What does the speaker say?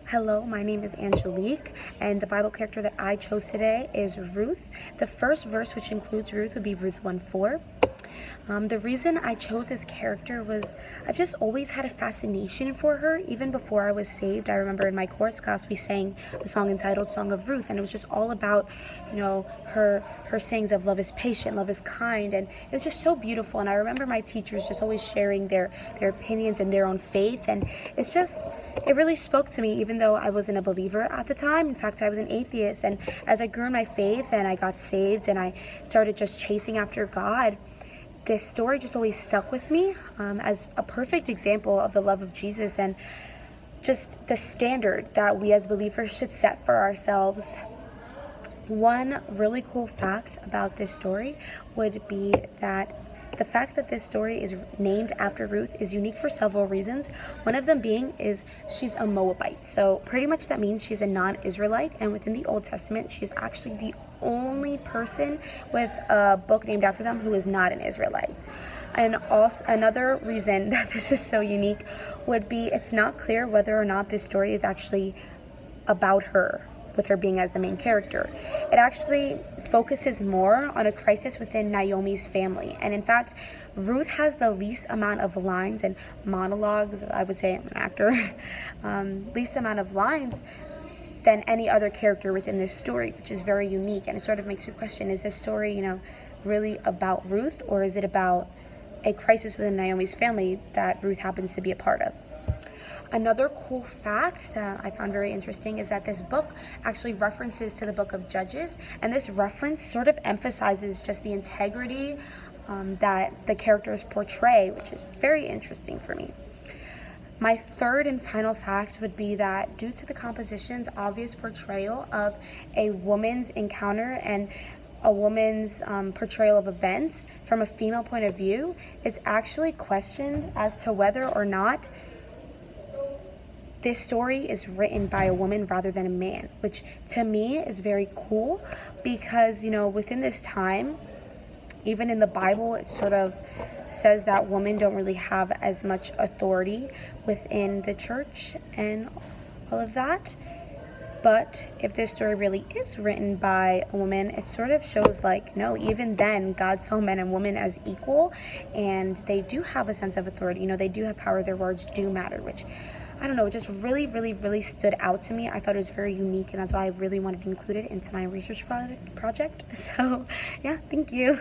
Hello, my name is Angelique, and the Bible character that I chose today is Ruth. The first verse, which includes Ruth, would be Ruth 1:4. The reason I chose this character was I've just always had a fascination for her. Even before I was saved, I remember in my chorus class we sang the song entitled Song of Ruth, and it was just all about, her sayings of love is patient, love is kind, and it was just so beautiful. And I remember my teachers just always sharing their opinions and their own faith, and it really spoke to me, even though I wasn't a believer at the time. In fact, I was an atheist, and as I grew in my faith and I got saved and I started just chasing after God, this story just always stuck with me as a perfect example of the love of Jesus and just the standard that we as believers should set for ourselves. One really cool fact about this story would be that the fact that this story is named after Ruth is unique for several reasons. One of them being is she's a Moabite. So pretty much that means she's a non-Israelite, and within the Old Testament, she's actually the only person with a book named after them who is not an Israelite. And also another reason that this is so unique would be it's not clear whether or not this story is actually about her, with her being as the main character. It actually focuses more on a crisis within Naomi's family. And in fact, Ruth has the least amount of lines and monologues, I would say I'm an actor, least amount of lines than any other character within this story, which is very unique. And it sort of makes you question, is this story, really about Ruth, or is it about a crisis within Naomi's family that Ruth happens to be a part of? Another cool fact that I found very interesting is that this book actually references to the book of Judges, and this reference sort of emphasizes just the integrity that the characters portray, which is very interesting for me. My third and final fact would be that due to the composition's obvious portrayal of a woman's encounter and a woman's portrayal of events from a female point of view, it's actually questioned as to whether or not this story is written by a woman rather than a man, which to me is very cool because, within this time, even in the Bible, it sort of says that women don't really have as much authority within the church and all of that. But if this story really is written by a woman, it sort of shows no, even then, God saw men and women as equal, and they do have a sense of authority. They do have power. Their words do matter, which, I don't know, it just really, really, really stood out to me. I thought it was very unique, and that's why I really wanted to include it into my research project. So, yeah, thank you.